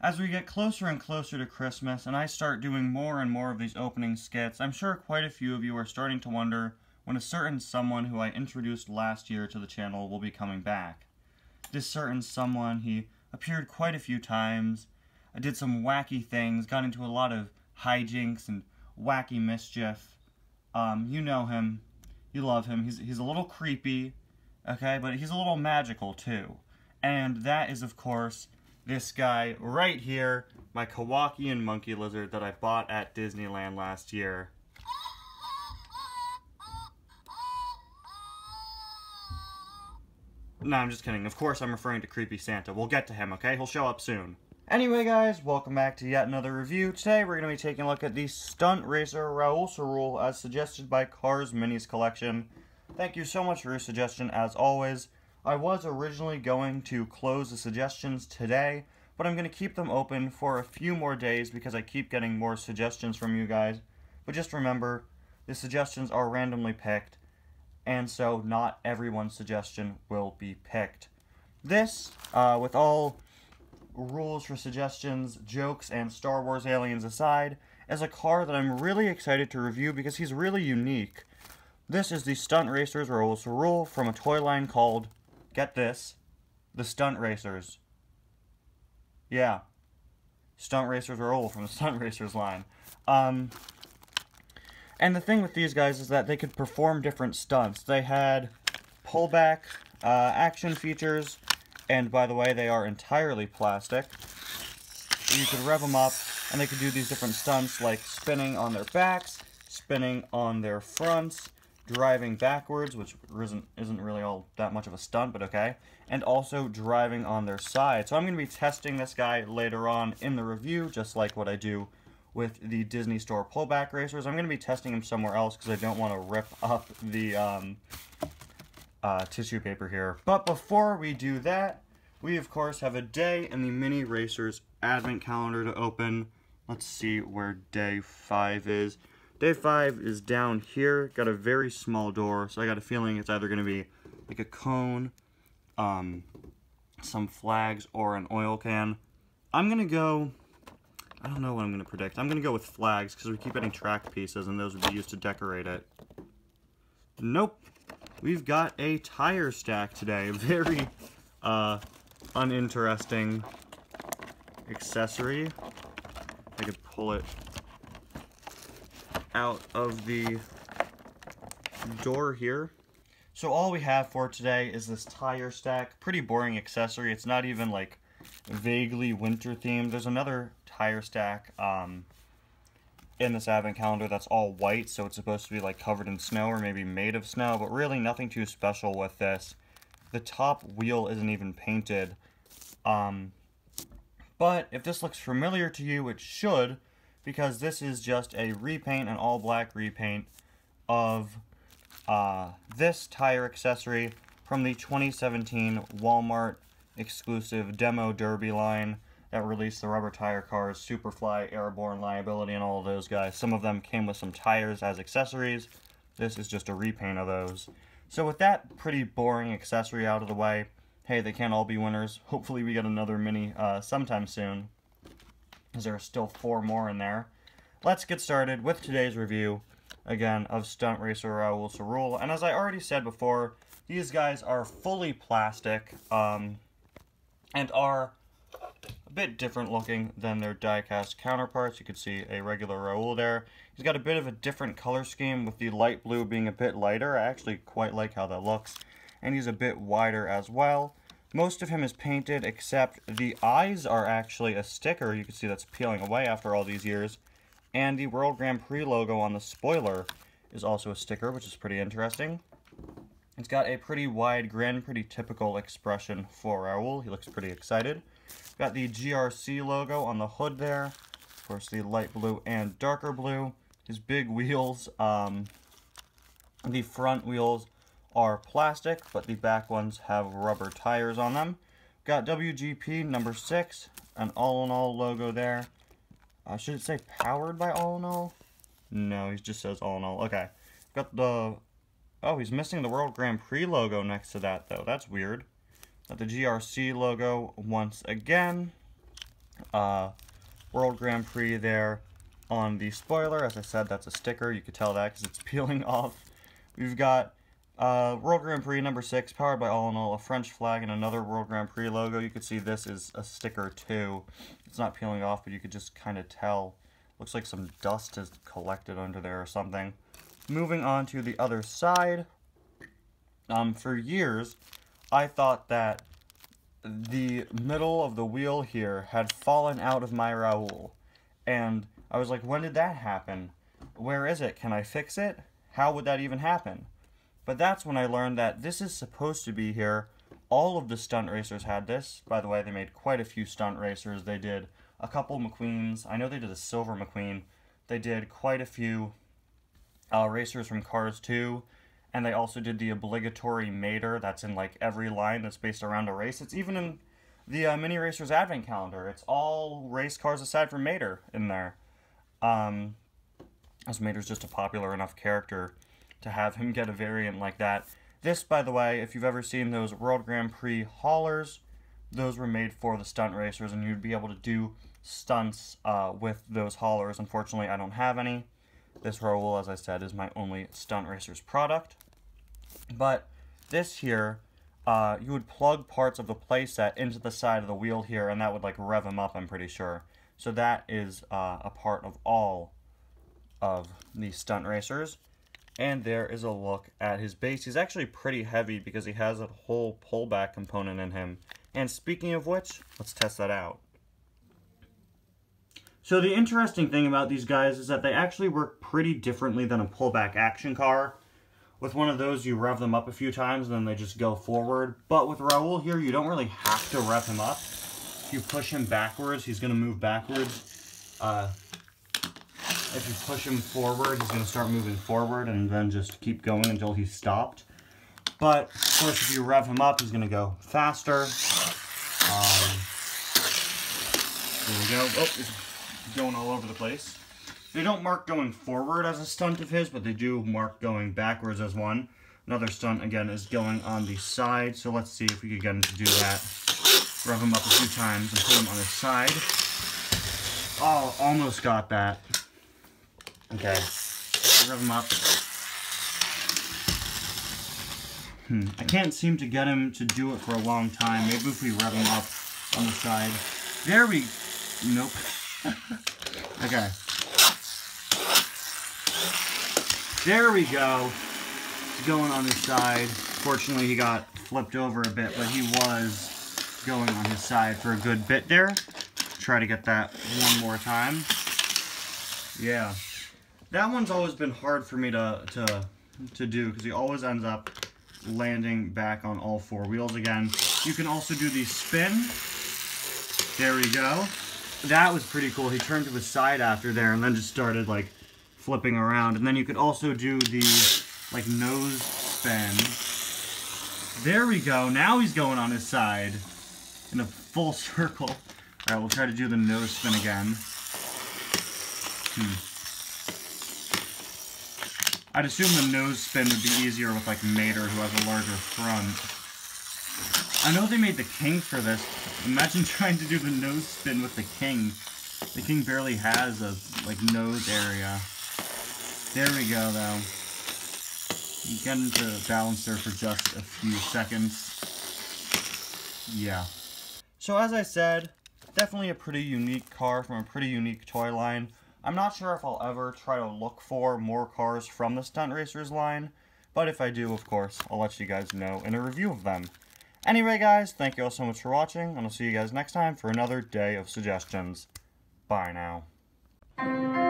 As we get closer and closer to Christmas, and I start doing more and more of these opening skits, I'm sure quite a few of you are starting to wonder when a certain someone who I introduced last year to the channel will be coming back. This certain someone, he appeared quite a few times. I did some wacky things, got into a lot of hijinks and wacky mischief. You know him. You love him. He's a little creepy, okay, but he's a little magical too. And that is, of course, this guy right here, my Kowakian monkey lizard that I bought at Disneyland last year. No, I'm just kidding. Of course I'm referring to Creepy Santa. We'll get to him, okay? He'll show up soon. Anyway, guys, welcome back to yet another review. Today we're going to be taking a look at the Stunt Racer Raoul CaRoule as suggested by Cars Minis Collection. Thank you so much for your suggestion, as always. I was originally going to close the suggestions today, but I'm going to keep them open for a few more days because I keep getting more suggestions from you guys. But just remember, the suggestions are randomly picked, and so not everyone's suggestion will be picked. This, with all rules for suggestions, jokes, and Star Wars aliens aside, is a car that I'm really excited to review because he's really unique. This is the Stunt Racers Raoul CaRoule from a toy line called, get this, the Stunt Racers. Yeah. Stunt Racers Raoul from the Stunt Racers line. And the thing with these guys is that they could perform different stunts. They had pullback action features, and by the way, they are entirely plastic. You could rev them up, and they could do these different stunts like spinning on their backs, spinning on their fronts, driving backwards, which isn't really all that much of a stunt, but okay, and also driving on their side. So I'm going to be testing this guy later on in the review, just like what I do with the Disney Store pullback racers. I'm going to be testing him somewhere else because I don't want to rip up the tissue paper here. But before we do that, we of course have a day in the Mini Racers Advent Calendar to open. Let's see where day 5 is. Day 5 is down here, got a very small door, so I got a feeling it's either going to be like a cone, some flags, or an oil can. I'm going to go, I don't know what I'm going to predict. I'm going to go with flags, because we keep getting track pieces, and those would be used to decorate it. Nope. We've got a tire stack today. A very, uninteresting accessory. I could pull it out of the door here. So all we have for today is this tire stack. Pretty boring accessory. It's not even like vaguely winter themed. There's another tire stack in this advent calendar that's all white, so it's supposed to be like covered in snow or maybe made of snow, but really nothing too special with this. The top wheel isn't even painted. But if this looks familiar to you, it should, because this is just a repaint, an all-black repaint of this tire accessory from the 2017 Walmart exclusive Demo Derby line that released the rubber tire cars, Superfly, Airborne, Liability, and all of those guys. Some of them came with some tires as accessories. This is just a repaint of those. So with that pretty boring accessory out of the way, hey, they can't all be winners. Hopefully we get another mini sometime soon, because there are still 4 more in there. Let's get started with today's review, again, of Stunt Racer Raoul CaRoule. And as I already said before, these guys are fully plastic, and are a bit different looking than their die-cast counterparts. You can see a regular Raoul there. He's got a bit of a different color scheme, with the light blue being a bit lighter. I actually quite like how that looks. And he's a bit wider as well. Most of him is painted, except the eyes are actually a sticker. You can see that's peeling away after all these years. And the World Grand Prix logo on the spoiler is also a sticker, which is pretty interesting. It's got a pretty wide grin, pretty typical expression for Raoul. He looks pretty excited. Got the GRC logo on the hood there. Of course, the light blue and darker blue. His big wheels, the front wheels are plastic, but the back ones have rubber tires on them. Got WGP number 6, an all-in-all logo there. Should it say powered by all-in-all? No, he just says all-in-all. Okay. Got the... Oh, he's missing the World Grand Prix logo next to that, though. That's weird. Got the GRC logo once again. World Grand Prix there on the spoiler. As I said, that's a sticker. You could tell that because it's peeling off. We've got World Grand Prix number 6, powered by All in All, a French flag, and another World Grand Prix logo. You could see this is a sticker too. It's not peeling off, but you could just kind of tell. Looks like some dust has collected under there or something. Moving on to the other side. For years, I thought that the middle of the wheel here had fallen out of my Raoul. And I was like, when did that happen? Where is it? Can I fix it? How would that even happen? But that's when I learned that this is supposed to be here. All of the stunt racers had this. By the way, they made quite a few stunt racers. They did a couple McQueens. I know they did a silver McQueen. They did quite a few racers from Cars 2. And they also did the obligatory Mater. That's in like every line that's based around a race. It's even in the Mini Racers Advent Calendar. It's all race cars aside from Mater in there. As Mater's just a popular enough character to have him get a variant like that. This, by the way, if you've ever seen those World Grand Prix haulers, those were made for the stunt racers, and you'd be able to do stunts with those haulers. Unfortunately, I don't have any. This Raoul, as I said, is my only stunt racers product. But this here, you would plug parts of the playset into the side of the wheel here, and that would like rev him up, I'm pretty sure. So that is a part of all of the stunt racers. And there is a look at his base. He's actually pretty heavy because he has a whole pullback component in him. And speaking of which, let's test that out. So the interesting thing about these guys is that they actually work pretty differently than a pullback action car. With one of those, you rev them up a few times and then they just go forward. But with Raoul here, you don't really have to rev him up. If you push him backwards, he's going to move backwards. If you push him forward, he's going to start moving forward and then just keep going until he's stopped. But, of course, if you rev him up, he's going to go faster. There we go. Oh, he's going all over the place. They don't mark going forward as a stunt of his, but they do mark going backwards as one. Another stunt, again, is going on the side. So let's see if we can get him to do that. Rev him up a few times and put him on his side. Oh, almost got that. Okay, rev him up. I can't seem to get him to do it for a long time. Maybe if we rev him up on the side. There we... Nope. Okay. There we go. He's going on his side. Fortunately, he got flipped over a bit, but he was going on his side for a good bit there. Try to get that one more time. Yeah. That one's always been hard for me to do, because he always ends up landing back on all four wheels again. You can also do the spin. There we go. That was pretty cool. He turned to his side after there and then just started like flipping around. And then you could also do the like nose spin. There we go. Now he's going on his side in a full circle. Alright, we'll try to do the nose spin again. I'd assume the nose spin would be easier with like Mater, who has a larger front. I know they made the King for this. Imagine trying to do the nose spin with the King. The King barely has a like nose area. There we go though. You get into balance there for just a few seconds. Yeah. So as I said, definitely a pretty unique car from a pretty unique toy line. I'm not sure if I'll ever try to look for more cars from the Stunt Racers line, but if I do, of course, I'll let you guys know in a review of them. Anyway, guys, thank you all so much for watching, and I'll see you guys next time for another day of suggestions. Bye now.